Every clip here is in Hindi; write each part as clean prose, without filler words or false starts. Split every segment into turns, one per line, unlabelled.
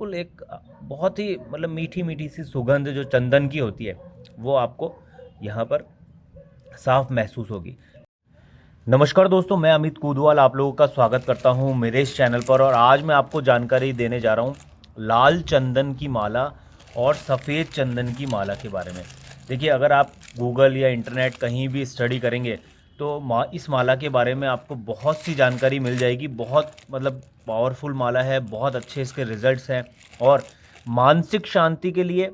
बिल्कुल एक बहुत ही मतलब मीठी मीठी सी सुगंध जो चंदन की होती है वो आपको यहाँ पर साफ महसूस होगी। नमस्कार दोस्तों, मैं अमित कूदवाल आप लोगों का स्वागत करता हूं मेरे इस चैनल पर। और आज मैं आपको जानकारी देने जा रहा हूं लाल चंदन की माला और सफ़ेद चंदन की माला के बारे में। देखिए, अगर आप गूगल या इंटरनेट कहीं भी स्टडी करेंगे तो इस माला के बारे में आपको बहुत सी जानकारी मिल जाएगी। बहुत मतलब पावरफुल माला है, बहुत अच्छे इसके रिजल्ट्स हैं। और मानसिक शांति के लिए,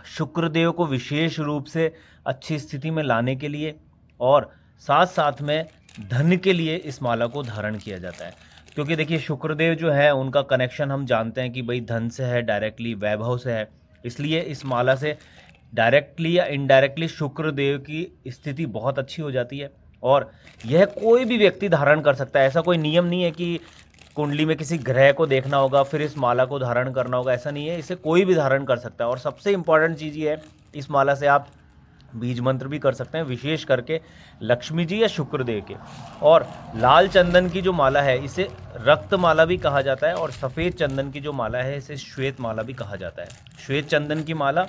शुक्रदेव को विशेष रूप से अच्छी स्थिति में लाने के लिए और साथ साथ में धन के लिए इस माला को धारण किया जाता है। क्योंकि देखिए, शुक्रदेव जो है उनका कनेक्शन हम जानते हैं कि भाई धन से है, डायरेक्टली वैभव से है। इसलिए इस माला से डायरेक्टली या इनडायरेक्टली शुक्रदेव की स्थिति बहुत अच्छी हो जाती है। और यह कोई भी व्यक्ति धारण कर सकता है। ऐसा कोई नियम नहीं है कि कुंडली में किसी ग्रह को देखना होगा फिर इस माला को धारण करना होगा, ऐसा नहीं है। इसे कोई भी धारण कर सकता है। और सबसे इंपॉर्टेंट चीज़ ये है, इस माला से आप बीज मंत्र भी कर सकते हैं, विशेष करके लक्ष्मी जी या शुक्रदेव के। और लाल चंदन की जो माला है इसे रक्त माला भी कहा जाता है, और सफ़ेद चंदन की जो माला है इसे श्वेत माला भी कहा जाता है। श्वेत चंदन की माला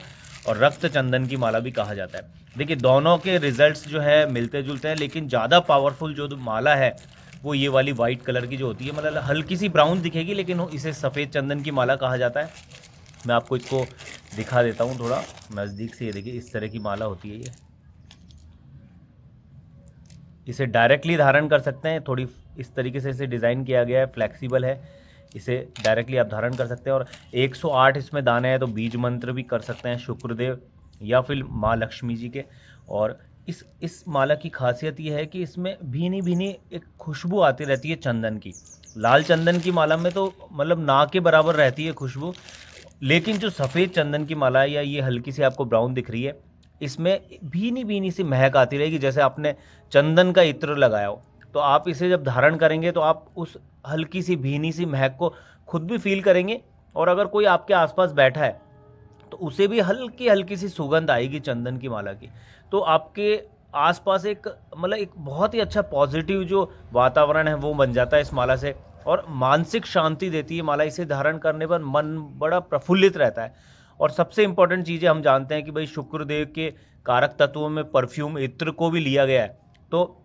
और रक्त चंदन की माला भी कहा जाता है। देखिए, दोनों के रिजल्ट्स जो है मिलते जुलते हैं, लेकिन ज़्यादा पावरफुल जो माला है वो ये वाली वाइट कलर की जो होती है, मतलब हल्की सी ब्राउन दिखेगी, लेकिन इसे सफ़ेद चंदन की माला कहा जाता है। मैं आपको इसको दिखा देता हूँ थोड़ा नज़दीक से। ये देखिए, इस तरह की माला होती है ये। इसे डायरेक्टली धारण कर सकते हैं, थोड़ी इस तरीके से इसे डिज़ाइन किया गया है, फ्लेक्सिबल है। इसे डायरेक्टली आप धारण कर सकते हैं। और 108 इसमें दाने हैं, तो बीज मंत्र भी कर सकते हैं शुक्रदेव या फिर माँ लक्ष्मी जी के। और इस माला की खासियत ये है कि इसमें भीनी भीनी एक खुशबू आती रहती है चंदन की। लाल चंदन की माला में तो मतलब ना के बराबर रहती है खुशबू, लेकिन जो सफ़ेद चंदन की माला है या ये हल्की सी आपको ब्राउन दिख रही है, इसमें भीनी भीनी सी महक आती रहेगी, जैसे आपने चंदन का इत्र लगाया हो। तो आप इसे जब धारण करेंगे तो आप उस हल्की सी भीनी सी महक को खुद भी फील करेंगे। और अगर कोई आपके आसपास बैठा है तो उसे भी हल्की हल्की सी सुगंध आएगी चंदन की माला की। तो आपके आसपास एक मतलब एक बहुत ही अच्छा पॉजिटिव जो वातावरण है वो बन जाता है इस माला से। और मानसिक शांति देती है माला। इसे धारण करने पर मन बड़ा प्रफुल्लित रहता है। और सबसे इंपॉर्टेंट चीज़ें हम जानते हैं कि भाई शुक्रदेव के कारक तत्वों में परफ्यूम इत्र को भी लिया गया है। तो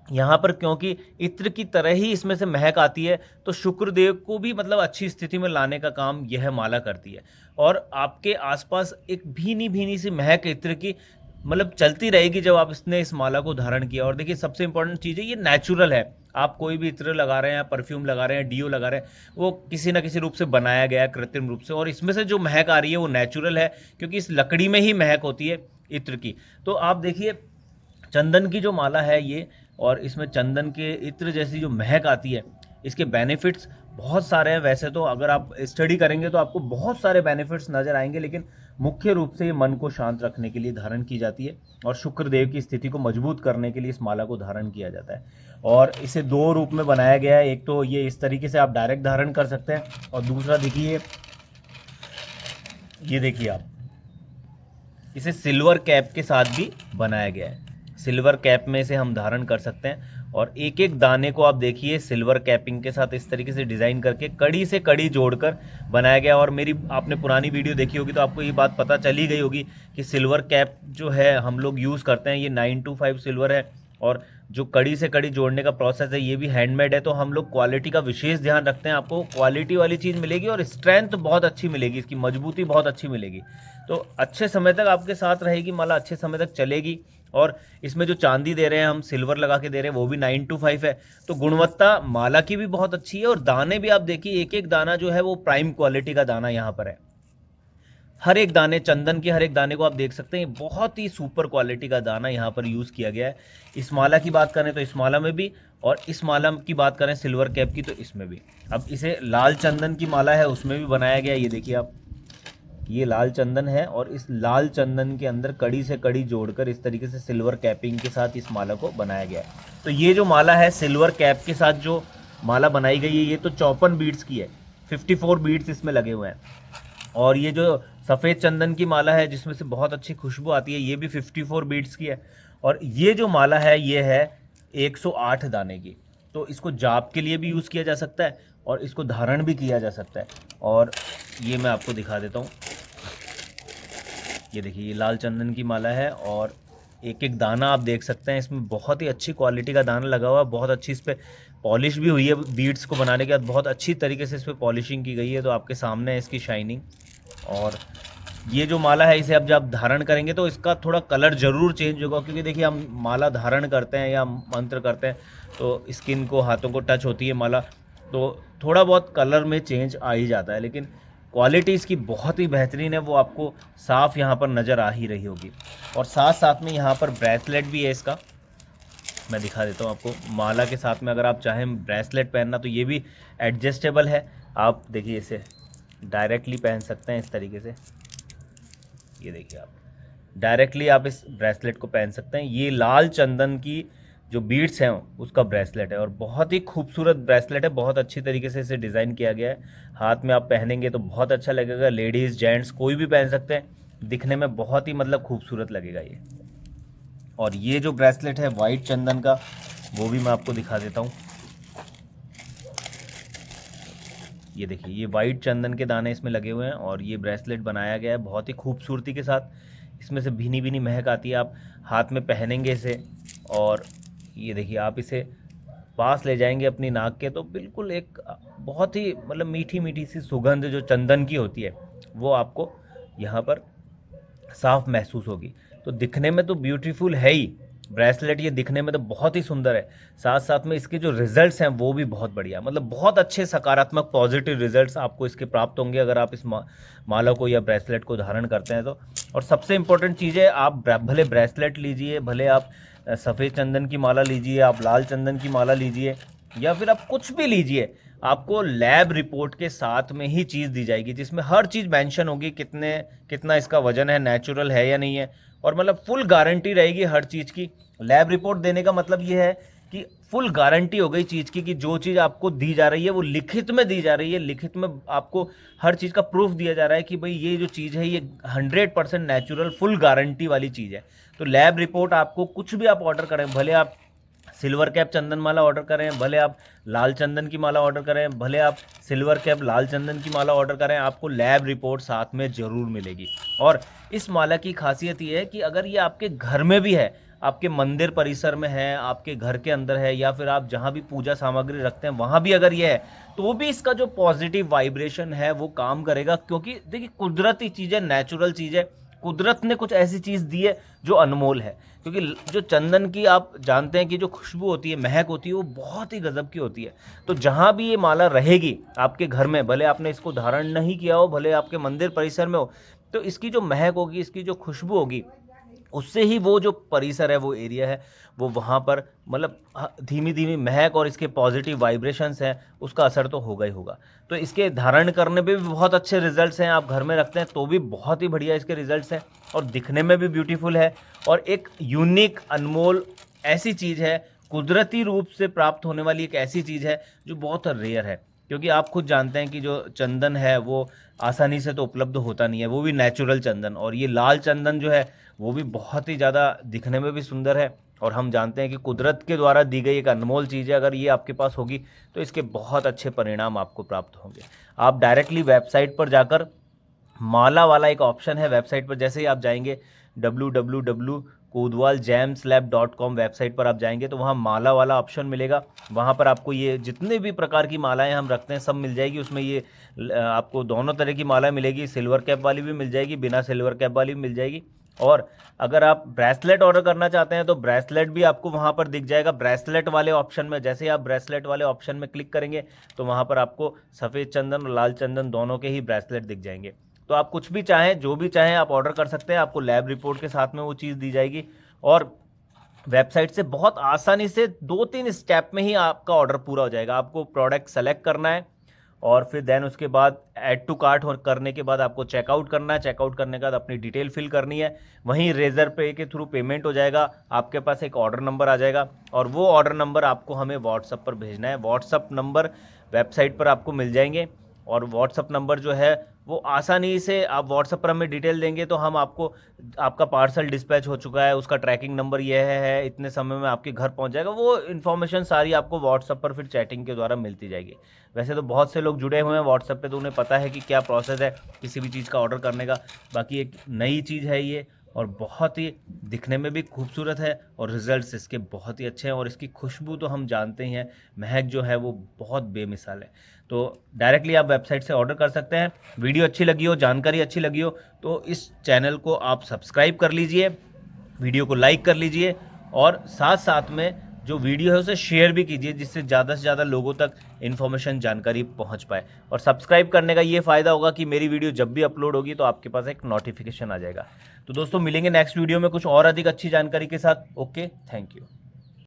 यहाँ पर क्योंकि इत्र की तरह ही इसमें से महक आती है, तो शुक्रदेव को भी मतलब अच्छी स्थिति में लाने का काम यह माला करती है। और आपके आसपास एक भीनी भीनी सी महक इत्र की मतलब चलती रहेगी जब आप इसने इस माला को धारण किया। और देखिए, सबसे इंपॉर्टेंट चीज़ है, ये नेचुरल है। आप कोई भी इत्र लगा रहे हैं, परफ्यूम लगा रहे हैं, डीओ लगा रहे हैं, वो किसी ना किसी रूप से बनाया गया है, कृत्रिम रूप से। और इसमें से जो महक आ रही है वो नेचुरल है, क्योंकि इस लकड़ी में ही महक होती है इत्र की। तो आप देखिए, चंदन की जो माला है ये, और इसमें चंदन के इत्र जैसी जो महक आती है, इसके बेनिफिट्स बहुत सारे हैं। वैसे तो अगर आप स्टडी करेंगे तो आपको बहुत सारे बेनिफिट्स नज़र आएंगे, लेकिन मुख्य रूप से ये मन को शांत रखने के लिए धारण की जाती है। और शुक्रदेव की स्थिति को मजबूत करने के लिए इस माला को धारण किया जाता है। और इसे दो रूप में बनाया गया है। एक तो ये इस तरीके से आप डायरेक्ट धारण कर सकते हैं, और दूसरा देखिए, ये देखिए आप, इसे सिल्वर कैप के साथ भी बनाया गया है। सिल्वर कैप में इसे हम धारण कर सकते हैं। और एक एक दाने को आप देखिए सिल्वर कैपिंग के साथ इस तरीके से डिज़ाइन करके कड़ी से कड़ी जोड़कर बनाया गया। और मेरी आपने पुरानी वीडियो देखी होगी तो आपको ये बात पता चली गई होगी कि सिल्वर कैप जो है हम लोग यूज़ करते हैं, ये 925 सिल्वर है। और जो कड़ी से कड़ी जोड़ने का प्रोसेस है ये भी हैंडमेड है। तो हम लोग क्वालिटी का विशेष ध्यान रखते हैं। आपको क्वालिटी वाली चीज़ मिलेगी और स्ट्रेंथ बहुत अच्छी मिलेगी, इसकी मजबूती बहुत अच्छी मिलेगी। तो अच्छे समय तक आपके साथ रहेगी माला, अच्छे समय तक चलेगी। और इसमें जो चांदी दे रहे हैं हम, सिल्वर लगा के दे रहे हैं, वो भी 925 है। तो गुणवत्ता माला की भी बहुत अच्छी है। और दाने भी आप देखिए, एक एक दाना जो है वो प्राइम क्वालिटी का दाना यहाँ पर है। हर एक दाने, चंदन के हर एक दाने को आप देख सकते हैं, बहुत ही सुपर क्वालिटी का दाना यहाँ पर यूज़ किया गया है। इस माला की बात करें तो इस माला में भी, और इस माला की बात करें सिल्वर कैप की तो इसमें भी। अब इसे लाल चंदन की माला है उसमें भी बनाया गया है। ये देखिए आप, ये लाल चंदन है और इस लाल चंदन के अंदर कड़ी से कड़ी जोड़कर इस तरीके से सिल्वर कैपिंग के साथ इस माला को बनाया गया है। तो ये जो माला है सिल्वर कैप के साथ जो माला बनाई गई है, ये तो 54 बीड्स की है, 54 बीड्स इसमें लगे हुए हैं। और ये जो सफ़ेद चंदन की माला है जिसमें से बहुत अच्छी खुशबू आती है, ये भी 54 बीड्स की है। और ये जो माला है ये है 108 दाने की। तो इसको जाप के लिए भी यूज़ किया जा सकता है, और इसको धारण भी किया जा सकता है। और ये मैं आपको दिखा देता हूँ, ये देखिए ये लाल चंदन की माला है और एक एक दाना आप देख सकते हैं, इसमें बहुत ही अच्छी क्वालिटी का दाना लगा हुआ है, बहुत अच्छी इस पर पॉलिश भी हुई है। बीड्स को बनाने के बाद बहुत अच्छी तरीके से इस पर पॉलिशिंग की गई है, तो आपके सामने है इसकी शाइनिंग। और ये जो माला है इसे अब जब धारण करेंगे तो इसका थोड़ा कलर ज़रूर चेंज होगा, क्योंकि देखिए हम माला धारण करते हैं या मंत्र करते हैं तो स्किन को, हाथों को टच होती है माला, तो थोड़ा बहुत कलर में चेंज आ ही जाता है, लेकिन क्वालिटी इसकी बहुत ही बेहतरीन है, वो आपको साफ यहाँ पर नज़र आ ही रही होगी। और साथ साथ में यहाँ पर ब्रेसलेट भी है इसका, मैं दिखा देता हूँ आपको। माला के साथ में अगर आप चाहें ब्रेसलेट पहनना तो ये भी एडजस्टेबल है, आप देखिए इसे डायरेक्टली पहन सकते हैं इस तरीके से। ये देखिए आप डायरेक्टली आप इस ब्रेसलेट को पहन सकते हैं। ये लाल चंदन की जो बीड्स हैं उसका ब्रेसलेट है और बहुत ही खूबसूरत ब्रेसलेट है, बहुत अच्छी तरीके से इसे डिज़ाइन किया गया है। हाथ में आप पहनेंगे तो बहुत अच्छा लगेगा, लेडीज़ जेंट्स कोई भी पहन सकते हैं, दिखने में बहुत ही मतलब खूबसूरत लगेगा ये। और ये जो ब्रेसलेट है वाइट चंदन का, वो भी मैं आपको दिखा देता हूँ। ये देखिए ये वाइट चंदन के दाने इसमें लगे हुए हैं और ये ब्रेसलेट बनाया गया है बहुत ही खूबसूरती के साथ। इसमें से भीनी भीनी महक आती है, आप हाथ में पहनेंगे इसे और ये देखिए आप इसे पास ले जाएंगे अपनी नाक के तो बिल्कुल एक बहुत ही मतलब मीठी मीठी सी सुगंध जो चंदन की होती है वो आपको यहाँ पर साफ महसूस होगी। तो दिखने में तो ब्यूटीफुल है ही ब्रेसलेट, ये दिखने में तो बहुत ही सुंदर है, साथ साथ में इसके जो रिजल्ट्स हैं वो भी बहुत बढ़िया, मतलब बहुत अच्छे सकारात्मक पॉजिटिव रिजल्ट्स आपको इसके प्राप्त होंगे अगर आप इस माला को या ब्रेसलेट को धारण करते हैं तो। और सबसे इम्पोर्टेंट चीज़ है, आप भले ब्रेसलेट लीजिए, भले आप सफ़ेद चंदन की माला लीजिए, आप लाल चंदन की माला लीजिए, या फिर आप कुछ भी लीजिए, आपको लैब रिपोर्ट के साथ में ही चीज़ दी जाएगी जिसमें हर चीज़ मेंशन होगी, कितना इसका वजन है, नेचुरल है या नहीं है, और मतलब फुल गारंटी रहेगी हर चीज़ की। लैब रिपोर्ट देने का मतलब ये है कि फुल गारंटी हो गई चीज़ की कि जो चीज़ आपको दी जा रही है वो लिखित में दी जा रही है, लिखित में आपको हर चीज़ का प्रूफ दिया जा रहा है कि भाई ये जो चीज़ है ये 100% नेचुरल फुल गारंटी वाली चीज़ है। तो लैब रिपोर्ट आपको कुछ भी आप ऑर्डर करें, भले आप सिल्वर कैप चंदन माला ऑर्डर करें, भले आप लाल चंदन की माला ऑर्डर करें, भले आप सिल्वर कैप लाल चंदन की माला ऑर्डर करें, आपको लैब रिपोर्ट साथ में ज़रूर मिलेगी। और इस माला की खासियत ये है कि अगर ये आपके घर में भी है, आपके मंदिर परिसर में है, आपके घर के अंदर है, या फिर आप जहाँ भी पूजा सामग्री रखते हैं वहाँ भी अगर ये है, तो भी इसका जो पॉजिटिव वाइब्रेशन है वो काम करेगा, क्योंकि देखिए कुदरती चीज़ है, नेचुरल चीज़ है, कुदरत ने कुछ ऐसी चीज़ दी है जो अनमोल है। क्योंकि जो चंदन की आप जानते हैं कि जो खुशबू होती है, महक होती है, वो बहुत ही गजब की होती है। तो जहाँ भी ये माला रहेगी आपके घर में, भले आपने इसको धारण नहीं किया हो, भले आपके मंदिर परिसर में हो, तो इसकी जो महक होगी, इसकी जो खुशबू होगी, उससे ही वो जो परिसर है, वो एरिया है, वो वहाँ पर मतलब धीमी धीमी महक और इसके पॉजिटिव वाइब्रेशंस हैं, उसका असर तो होगा ही होगा। तो इसके धारण करने पे भी बहुत अच्छे रिजल्ट्स हैं, आप घर में रखते हैं तो भी बहुत ही बढ़िया इसके रिजल्ट्स हैं, और दिखने में भी ब्यूटीफुल है, और एक यूनिक अनमोल ऐसी चीज़ है, कुदरती रूप से प्राप्त होने वाली एक ऐसी चीज़ है जो बहुत रेयर है। क्योंकि आप खुद जानते हैं कि जो चंदन है वो आसानी से तो उपलब्ध होता नहीं है, वो भी नेचुरल चंदन, और ये लाल चंदन जो है वो भी बहुत ही ज़्यादा दिखने में भी सुंदर है, और हम जानते हैं कि कुदरत के द्वारा दी गई एक अनमोल चीज़ है, अगर ये आपके पास होगी तो इसके बहुत अच्छे परिणाम आपको प्राप्त होंगे। आप डायरेक्टली वेबसाइट पर जाकर माला वाला एक ऑप्शन है वेबसाइट पर, जैसे ही आप जाएंगे www.kodwalgemslab.com वेबसाइट पर आप जाएंगे तो वहाँ माला वाला ऑप्शन मिलेगा, वहाँ पर आपको ये जितने भी प्रकार की मालाएं हम रखते हैं सब मिल जाएगी। उसमें ये आपको दोनों तरह की माला मिलेगी, सिल्वर कैप वाली भी मिल जाएगी, बिना सिल्वर कैप वाली भी मिल जाएगी। और अगर आप ब्रेसलेट ऑर्डर करना चाहते हैं तो ब्रेसलेट भी आपको वहाँ पर दिख जाएगा। ब्रेसलेट वाले ऑप्शन में जैसे ही आप ब्रेसलेट वाले ऑप्शन में क्लिक करेंगे तो वहाँ पर आपको सफ़ेद चंदन और लाल चंदन दोनों के ही ब्रेसलेट दिख जाएंगे। तो आप कुछ भी चाहें, जो भी चाहें आप ऑर्डर कर सकते हैं, आपको लैब रिपोर्ट के साथ में वो चीज़ दी जाएगी, और वेबसाइट से बहुत आसानी से 2-3 स्टेप में ही आपका ऑर्डर पूरा हो जाएगा। आपको प्रोडक्ट सेलेक्ट करना है और फिर देन उसके बाद ऐड टू कार्ट करने के बाद आपको चेकआउट करना है, चेकआउट करने के बाद अपनी डिटेल फिल करनी है, वहीं रेजर पे के थ्रू पेमेंट हो जाएगा, आपके पास एक ऑर्डर नंबर आ जाएगा, और वो ऑर्डर नंबर आपको हमें व्हाट्सएप पर भेजना है। व्हाट्सएप नंबर वेबसाइट पर आपको मिल जाएंगे, और व्हाट्सअप नंबर जो है वो आसानी से आप व्हाट्सअप पर हमें डिटेल देंगे तो हम आपको, आपका पार्सल डिस्पैच हो चुका है, उसका ट्रैकिंग नंबर ये है, इतने समय में आपके घर पहुंच जाएगा, वो इन्फॉर्मेशन सारी आपको व्हाट्सअप पर फिर चैटिंग के द्वारा मिलती जाएगी। वैसे तो बहुत से लोग जुड़े हुए हैं व्हाट्सएप पे, तो उन्हें पता है कि क्या प्रोसेस है किसी भी चीज़ का ऑर्डर करने का। बाकी एक नई चीज़ है ये, और बहुत ही दिखने में भी खूबसूरत है और रिजल्ट्स इसके बहुत ही अच्छे हैं, और इसकी खुशबू तो हम जानते ही हैं, महक जो है वो बहुत बेमिसाल है। तो डायरेक्टली आप वेबसाइट से ऑर्डर कर सकते हैं। वीडियो अच्छी लगी हो, जानकारी अच्छी लगी हो, तो इस चैनल को आप सब्सक्राइब कर लीजिए, वीडियो को लाइक कर लीजिए, और साथ साथ में जो वीडियो है उसे शेयर भी कीजिए, जिससे ज़्यादा से ज़्यादा लोगों तक इन्फॉर्मेशन, जानकारी पहुंच पाए। और सब्सक्राइब करने का ये फ़ायदा होगा कि मेरी वीडियो जब भी अपलोड होगी तो आपके पास एक नोटिफिकेशन आ जाएगा। तो दोस्तों मिलेंगे नेक्स्ट वीडियो में कुछ और अधिक अच्छी जानकारी के साथ। Okay, thank you.